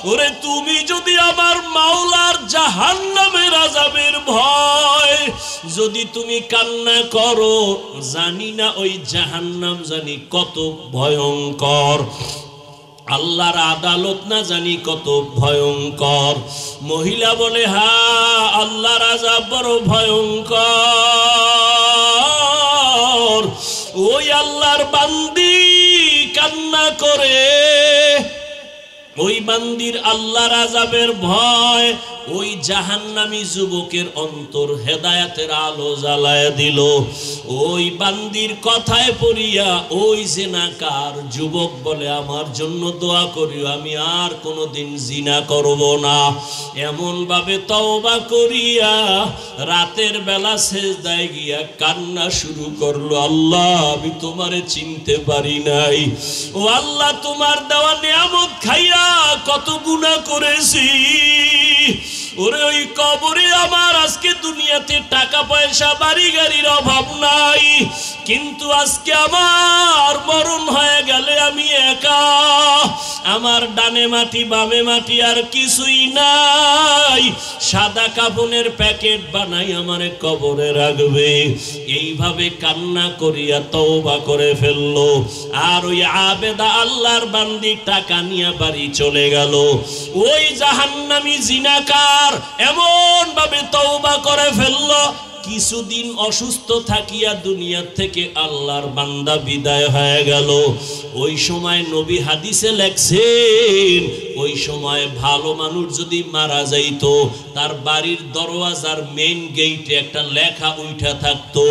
ওরে তুমি যদি আমার মাওলার জাহান্নামের আযাবের ভয় যদি তুমি কান্না করো, জানি না ওই জাহান্নাম জানি কত ভয়ঙ্কর, আল্লাহর আদালত না জানি কত ভয়ঙ্কর। মহিলা বলে হ্যাঁ আল্লাহর আযাব বড় ভয়ঙ্কর। ওই আল্লাহর বান্দি কান্না করে, ওই বান্দির আল্লাহর আযাবের ভয় ওই জাহান্নামী যুবকের অন্তর হেদায়েতের আলো জ্বালায় দিল। ওই বান্দির কথায় পড়িয়া ওই জিনাকার যুবক বলে আমার জন্য দোয়া করিও, আমি আর কোনোদিন জিনা করব না। এমন ভাবে তওবা করিয়া রাতের বেলা সেজদায় গিয়া কান্না শুরু করলো, আল্লাহ আমি তোমারে চিনতে পারি নাই, ও আল্লাহ তোমার দেওয়া নিয়ামত খাইয়া কত গুনাহ করেছি। ওরে ওই কবরে আমার আজকে দুনিয়াতে টাকা পয়সা বাড়ি গাড়ির অভাব নাই, কিন্তু আজকে আমার মরণ হয়ে গেলে আমি একা, আমার ডানে মাটি বামে মাটি আর কিছুই নাই, সাদা কাফনের প্যাকেট বানাই আমারে কবরে রাখবে। এইভাবে কান্না করিয়া তওবা করে ফেললো। আর ওই আবেদা আল্লাহর বান্দি টাকা নিয়ে বাড়ি চলে গেল। ওই জাহান্নামী জিনাকার এমন ভাবে তওবা করে ফেললো, কিছুদিন অসুস্থ থাকিয়া দুনিয়া থেকে আল্লাহর বান্দা বিদায় হয়ে গেল। ওই সময় নবী হাদিসে লেখছেন, ওই সময় ভালো মানুষ যদি মারা যাইতো তার বাড়ির দরওয়াজার মেইন গেইটে একটা লেখা উঠা থাকতো,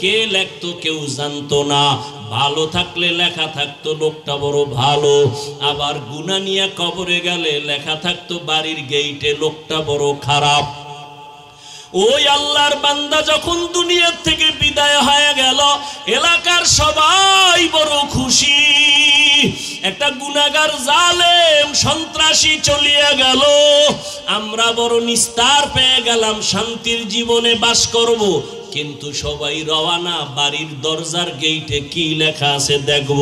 কে লেখতো কেউ জানতো না। ভালো থাকলে লেখা থাকতো লোকটা বড় ভালো, আবার গুনাহ নিয়ে কবরে গেলে লেখা থাকতো বাড়ির গেইটে লোকটা বড় খারাপ। ওই আল্লাহর বান্দা যখন দুনিয়া থেকে বিদায় হয়ে গেল, এলাকার সবাই বড় খুশি, একটা গুনাহগার জালেম সন্ত্রাসী চলিয়া গেল, আমরা বড় নিস্তার পেয়ে গেলাম, শান্তির জীবনে বাস করব। কিন্তু সবাই রওয়ানা, বাড়ির দরজার গেইটে কি লেখা আছে দেখব।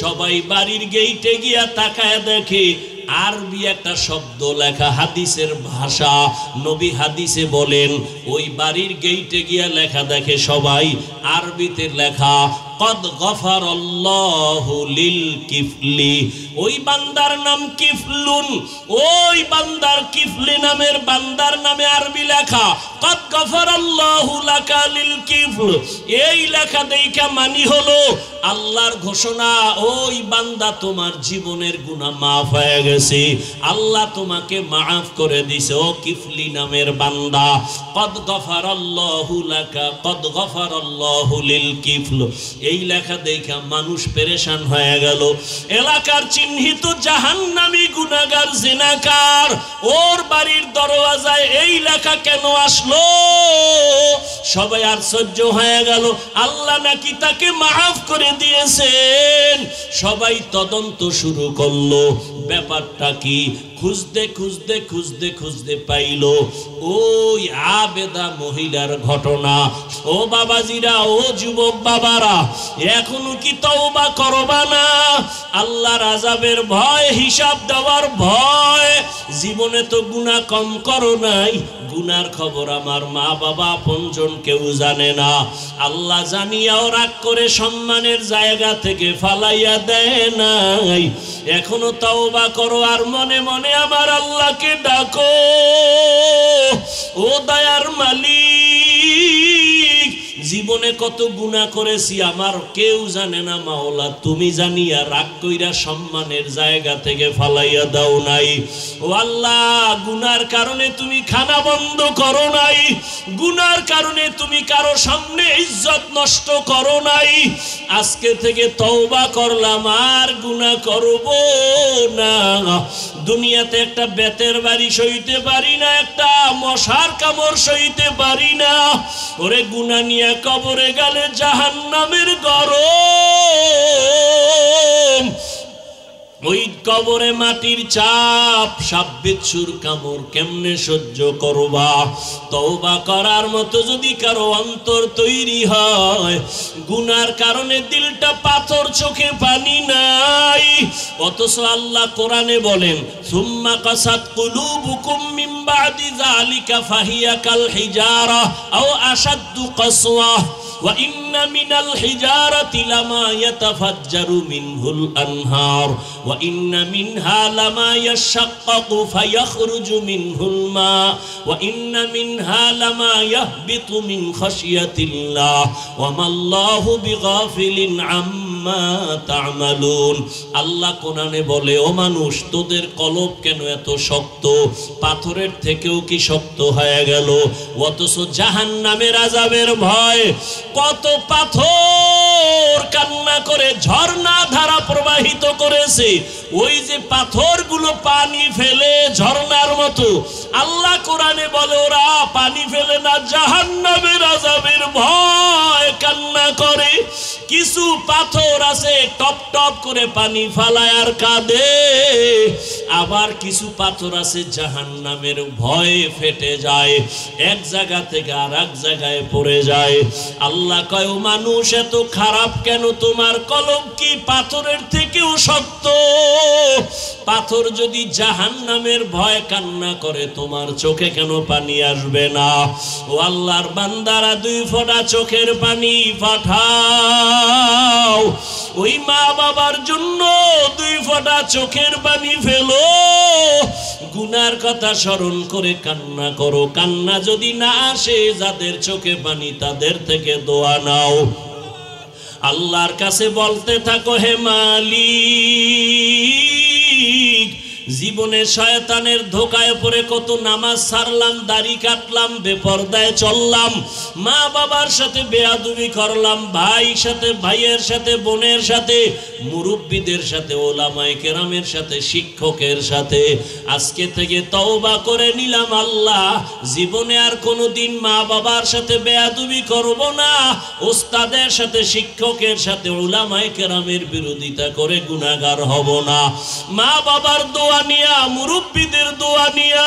সবাই বাড়ির গেইটে গিয়া তাকায় দেখে আরবি একটা শব্দ লেখা, হাদিসের ভাষা। নবী হাদিসে বলেন ওই বাড়ির গেইটে গিয়া লেখা দেখে সবাই আরবিতে লেখা, কদ গফারাল্লাহু লিল কিফলি। ওই বান্দার নাম কিফলুন, ওই বান্দার কিফলি নামের বান্দার নামে আরবি লেখা কদ গফারাল্লাহু লাকা লিল কিফল। এই লেখা দেখা মানি হলো আল্লাহর ঘোষণা, ওই বান্দা তোমার জীবনের গুনাহ মাফ হয়ে গেছে, আল্লাহ তোমাকে মাফ করে দিছে। ও কিফলি নামের বান্দা, কদ গফারাল্লাহু লাকা কদ গফারাল্লাহু লিল কিফল। এই লেখা দেখা মানুষ পেরেশান হয়ে গেল। এলাকার চিহ্নিত জাহান্নামী গুনাহগার জিনাকার, ওর বাড়ির দরওয়াজায় এই লেখা কেন আসলো? সবাই আশ্চর্য হয়ে গেল, আল্লাহ নাকি তাকে মাফ করে দিয়েছেন। সবাই তদন্ত শুরু করলো, ব্যাপারটা কি? খুঁজতে খুঁজতে খুঁজতে খুঁজতে পাইল ওই আবেদা মহিলার ঘটনা। ও বাবাজিরা, ও যুবক বাবারা, এখনো কি তওবা করবা না? আল্লাহর আযাবের ভয়, হিসাব দেওয়ার ভয়। জীবনে তো গুনাহ কম করো নাই, গুনার খবর আমার মা বাবা আপনজন কেউ জানে না। আল্লাহ জানিয়াও রাগ করে সম্মানের জায়গা থেকে ফালাইয়া দেয় নাই। এখনো তওবা করো আর মনে মনে আমার আল্লাহকে ডাকো, ও দয়ার মালিক, জীবনে কত গুনাহ করেছি আমার কেউ জানে না মাওলা, তুমি জানিয়া রাগ কইরা সম্মানের জায়গা থেকে ফালাইয়া দাও নাই। ও আল্লাহ, গুনার কারণে তুমি খানা বন্ধ করো নাই, গুনার কারণে তুমি কারো সামনে ইজ্জত নষ্ট করো নাই। আজকে থেকে তওবা করলাম, আর গুনাহ করব না। দুনিয়াতে একটা বেতের বাড়ি সইতে পারি না, একটা মশার কামড় সইতে পারি না। ওরে গুনাহ নিয়ে কবরে গেলে জাহান্নামের গরম, ওই কবরে মাটির চাপ, সাপ বিচ্ছুর কামড় কেমনে সহ্য করবা? তওবা করার মতো যদি কারো অন্তর তৈরি হয়, গুনার কারণে দিলটা পাথর, চোখে পানি নাই, অথচ আল্লাহ কোরআনে বলেন সুম্মা কাসাত কুলুবুকুম মিন বাদি যালিকা ফাহিয়া কাল হিজারা আও আশাদ্দু কাসওয়া ওয়া ইন্না মিনাল হিজারাতি লামা ইয়াতাফাজ্জারু মিনহুল আনহার ওয়া ইন্না মিনহা লামা ইয়াশাক্কাকু ফায়াখরুজু মিনহুল মা ওয়া ইন্না মিনহা লামা ইয়াহবিতু মিন খাশিয়াতিল্লাহ ওয়া মাল্লাহু বিগাফিলিন আম্মা তা'মালুন। আল্লাহ কোরআনে বলে, ও মানুষ, তোদের কলব কেন এত শক্ত? পাথরের থেকেও কি শক্ত হয়ে গেল? অথচ জাহান্নামের আযাবের ভয়, কত পাথর কান্না করে ঝর্ণা ধারা প্রবাহিত করেছে, ওই যে পাথরগুলো পানি ফেলে ঝর্ণার মতো। আল্লাহ কোরআনে বলে ওরা পানি ফেলে না, জাহান্নামের আযাবের ভয় কান্না করে। কিছু পাথর আছে টপ টপ করে পানি ফালায় আর কাঁদে, আবার কিছু পাথর আছে জাহান্নামের ভয়ে ফেটে যায়, এক জায়গা থেকে আর এক জায়গায় পড়ে যায়। আল্লাহ কয়, ও মানুষ, এত খারাপ কেন? তোমার কলব কি পাথরের থেকেও শক্ত? পাথর যদি জাহান্নামের ভয় কান্না করে, তোমার চোখে কেন পানি আসবে না? ও আল্লাহর বান্দারা, 2 ফোঁটা চোখের পানি পাঠাও। ওই মা বাবার জন্য 2 ফোঁটা চোখের পানি ফেলো। গুনার কথা স্মরণ করে কান্না করো। কান্না যদি না আসে, যাদের চোখে পানি তাদের থেকে দোয়া নাও। আল্লাহর কাছে বলতে থাকো, হে মালিক, জীবনে শয়তানের ধোকায় পড়ে কত নামাজ ছাড়লাম, দাড়ি কাটলাম, বেপরদায় চললাম, মা বাবার সাথে বেয়াদবি করলাম, ভাইয়ের সাথে, ভাইয়ের সাথে, বোনের সাথে, মুরব্বীদের সাথে, ওলামায়ে কেরামের সাথে, শিক্ষকের সাথে। আজকে থেকে তওবা করে নিলাম, আল্লাহ, জীবনে আর কোনোদিন মা বাবার সাথে বেয়াদবি করব না, ওস্তাদের সাথে, শিক্ষকের সাথে, ওলামায়ে কেরামের বিরোধিতা করে গুনাহগার হব না। মা বাবার দোয়া নিয়া, মুরব্বীদের দোয়া নিয়া,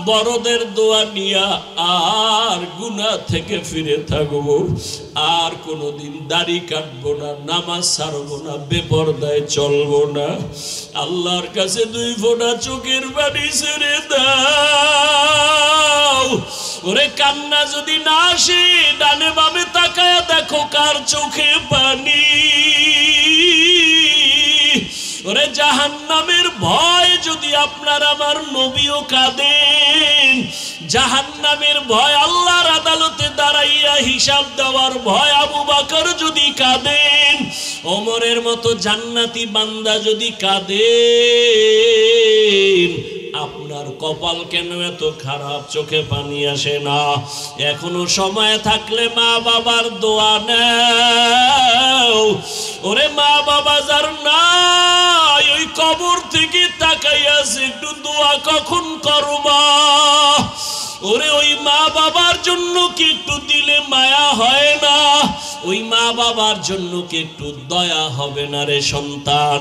বড়দের দোয়া নিয়া আর গুনাহ থেকে ফিরে থাকবো। আর কোনোদিন দাড়ি কাটবো না, নামাজ ছাড়বো না, বেপরদায় চলবো না। আল্লাহর কাছে 2 ফোঁটা চোখের পানি ছেড়ে দাও। ওরে কান্না যদি না আসে, ডানে বামে তাকায়া দেখো কার চোখে পানি। ওরে জাহান্নামের ভয় যদি আপনার আমার নবীও কাঁদেন, জাহান্নামের ভয়, আল্লাহর আদালতে দাঁড়াইয়া হিসাব দেওয়ার ভয় আবু বকর যদি কাঁদেন, ওমরের মতো জান্নাতি বান্দা যদি কাঁদেন, আপনার কপাল কেন এত খারাপ? চোখে পানি আসে না? এখনো সময় থাকলে মা বাবার দোয়া নাও। ওরে মা বাবা যার নাই, ওই কবর থেকে তাকাইয়াছে, একটু দোয়া কখন করবা? ওরে ওই মা বাবার জন্য কি একটু দিলে মায়া হয় না? ওই মা বাবার জন্য কি একটু দয়া হবে না রে সন্তান?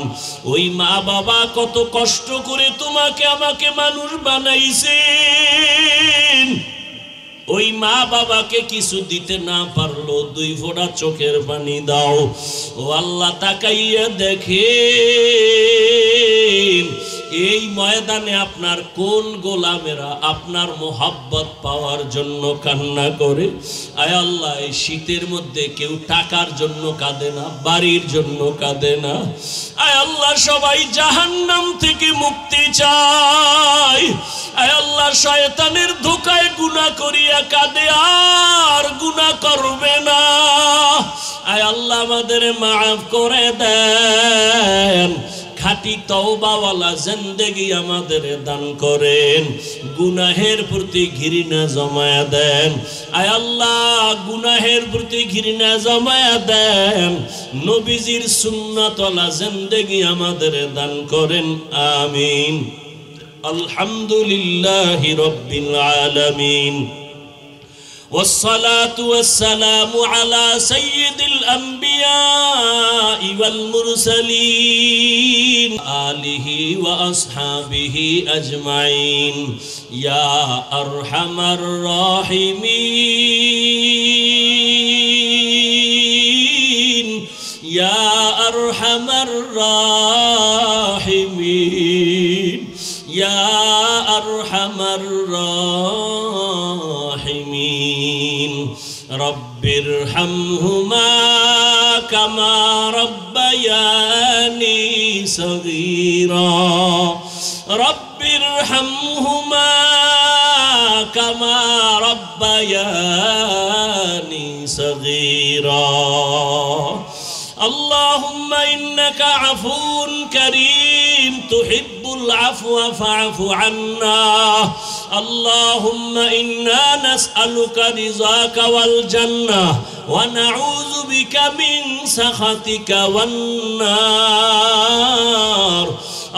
ওই মা বাবা কত কষ্ট করে তোমাকে আমাকে মানুষ বানাইছেন, ওই মা বাবাকে কিছু দিতে না পারলো, 2 ফোঁটা চোখের পানি দাও। ও আল্লাহ, তাকাইয়া দেখেন এই ময়দানে আপনার কোন গোলামেরা আপনার মোহাব্বত পাওয়ার জন্য কান্না করে। আয় আল্লাহ, এই শীতের মধ্যে কেউ টাকার জন্য কাঁদে না, বাড়ির জন্য কাঁদে না। আয় আল্লাহ, সবাই জাহান্নাম থেকে মুক্তি চায়। আয় আল্লাহ, শয়তানের ধোঁকায় গুনাহ করিয়া কাঁদে আর গুনাহ করবে না। আয় আল্লাহ আমাদের মাফ করে দেন, খাঁটি তওবাওয়ালা জিন্দেগি আমাদের দান করেন, গুনাহের প্রতি ঘৃণা জমায়া দেন। আয় আল্লাহ গুনাহের প্রতি ঘৃণা জমায়া দেন, নবীজির সুন্নাতওয়ালা জিন্দেগি আমাদের দান করেন, আমিন। আলহামদুলিল্লাহি রাব্বিল আলামিন, والصلاة والسلام على سيد الأنبياء والمرسلين آله وأصحابه أجمعين يا أرحم الراحمين يا أرحم الراحمين يا أرحم الراحمين رب ارحمهما كما ربياني صغيرا رب ارحمهما كما ربياني صغيرا اللهم إنك عفو كريم تحب العفو فاعف عنا اللهم إنا نسألك رضاك والجنة ونعوذ بك من سخطك والنار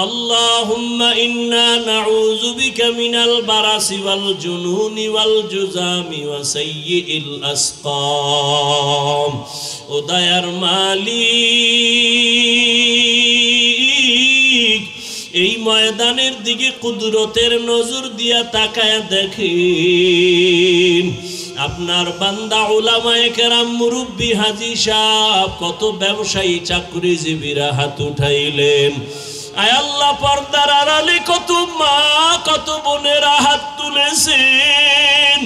اللهم إنا نعوذ بك من البرص والجنون والجذام وسيء الأسقام উদয়ার মালিক এই ময়দানের দিকে কুদরতের নজর দিয়া তাকায় দেখেন আপনার বান্দা উলামায়ে কেরাম মুরব্বি হাজী সাহেব কত ব্যবসায়ী চাকরিজীবীরা হাত উঠাইলেন আয় আল্লাহ পর্দার আড়ালে কত মা কত বোনেরা হাত তুলেছেন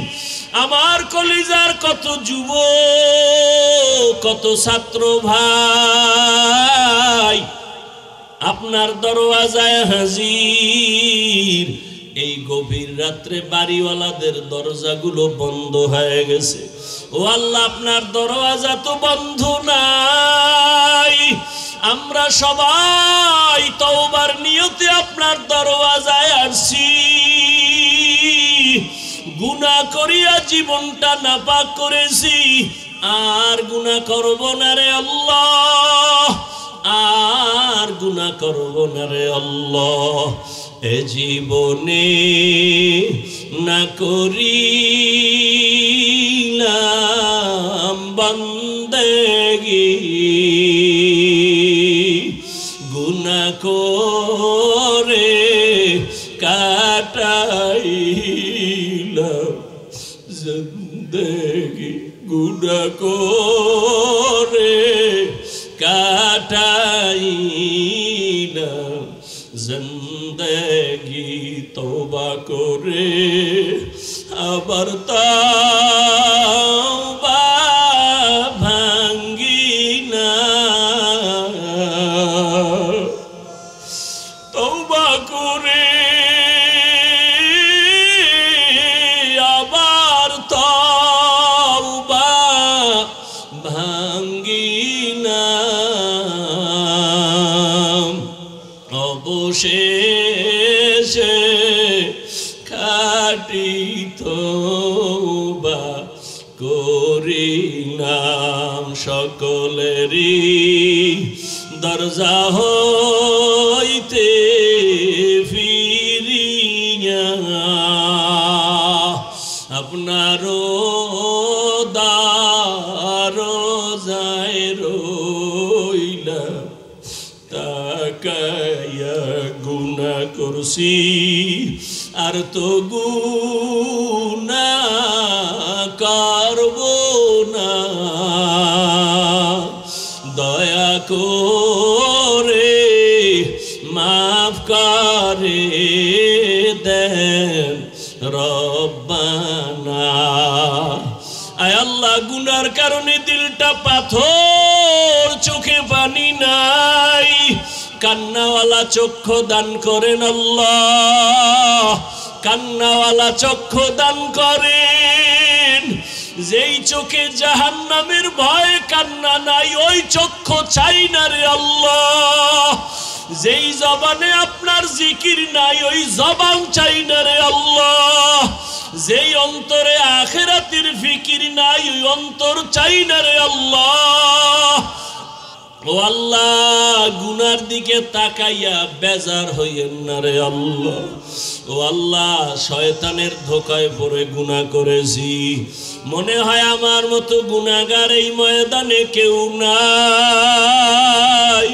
আমার কলিজার কত যুবক কত ছাত্র ভাই আপনার দরওয়াজায় হাজির এই গভীর রাত্রে বাড়িওয়ালাদের দরজাগুলো বন্ধ হয়ে গেছে ও আল্লাহ আপনার দরওয়াজা তো বন্ধ নাই আমরা সবাই তওবার নিয়তে আপনার দরওয়াজায় আসছি গুনাহ করিয়া জীবনটা নাপাক করেছি আর গুনাহ করব না রে আল্লাহ আর গুনাহ করব না রে আল্লাহ এ জীবনে না করিলাম বান্দেগি গুনাহ করে কাটাইলাম জিন্দেগি গুনাহ করে কাটাইলাম জিন্দেগি তওবা করে আবার তওবা ভাঙ্গি না তওবা করে আবার তওবা ভাঙ্গি না অবশেষে খাঁটি তওবা করিলাম সকলেরই দরজা হইতে ফিরিয়া আপনারও দরজায় রইলাম তাকায়া গুনাহ করছি আর তো গুনাহ করব না দয়া করে মাফ করে দেন রব্বানা আয় আল্লাহ গুনার কারণে দিলটা পাথর চোখে পানি নাই কান্নাওয়ালা চক্ষু দান করেন আল্লাহ কান্নাওয়ালা চক্ষু দান করেন। যেই চোখে জাহান্নামের ভয় কান্না নাই, ওই চক্ষু চাই না রে আল্লাহ। যেই জবানে আপনার জিকির নাই, ওই জবান চাই না রে আল্লাহ। যেই অন্তরে আখিরাতের ফিকির নাই, ওই অন্তর চাই না রে আল্লাহ। ও আল্লাহ, গুনার দিকে তাকাইয়া বেজার হইয়েন না রে আল্লাহ। ও আল্লাহ, শয়তানের ধোকায় পড়ে গুনাহ করেছি, মনে হয় আমার মতো গুনাহগার এই ময়দানে কেউ নাই।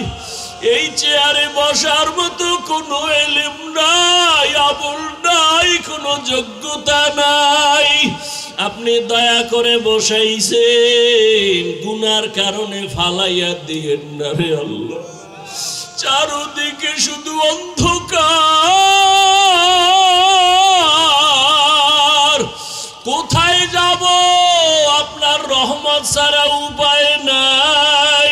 এই চেয়ারে বসার মতো কোনো ইলম নাই, আমল নাই, কোনো যোগ্যতা নাই। আপনি দয়া করে বসাইছেন, গুনার কারণে ফালাইয়া দিয়েন না রে আল্লাহ। চারদিকে শুধু অন্ধকার, কোথায় যাব? আপনার রহমত ছাড়া উপায় নাই।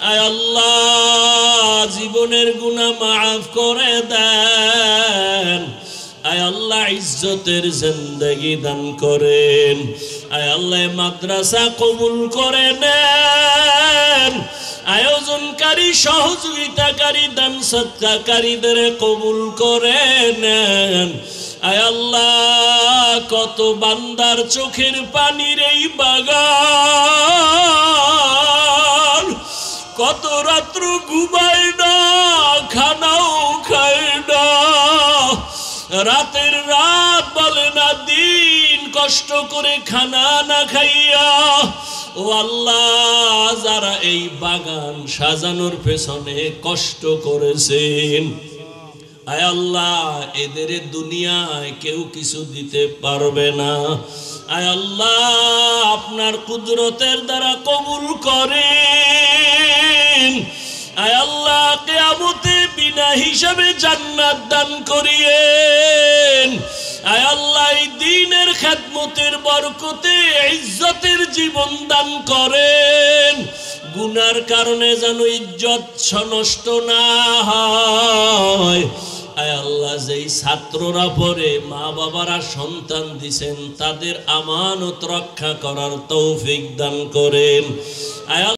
আয় আল্লাহ, জীবনের গুনাহ মাফ করে দেন। আয় আল্লাহ, ইজ্জতের জিন্দেগি দান করেন। আয় আল্লাহ, মাদ্রাসা কবুল করে নেন। আয়োজনকারী, সহযোগিতাকারী, দান সদকাকারীদের কবুল করে নেন। আয় আল্লাহ, কত বান্দার চোখের পানির এই বাগান, কত রাত্র ঘুমায় না, খানাও খায় না, রাতের রাত বলে না দিন, কষ্ট করে খানা না খাইয়া। ও আল্লাহ, যারা এই বাগান সাজানোর পেছনে কষ্ট করেছেন, আয় আল্লাহ, এদের দুনিয়ায় কেউ কিছু দিতে পারবে না। আয় আল্লাহ, আপনার কুদরতের দ্বারা কবুল করেন। আয় আল্লাহ, কিয়ামতে বিনা হিসাবে জান্নাত দান করিয়েন। আয় আল্লাহ, এই দ্বীনের খেদমতের বরকতে ইজ্জতের জীবন দান করেন। গুনার কারণে যেন ইজ্জত নষ্ট না হয়। আয় আল্লাহ, যেই ছাত্ররা পরে মা বাবারা সন্তান দিছেন, তাদের আমানত রক্ষা করার তৌফিক দান করেন। আয়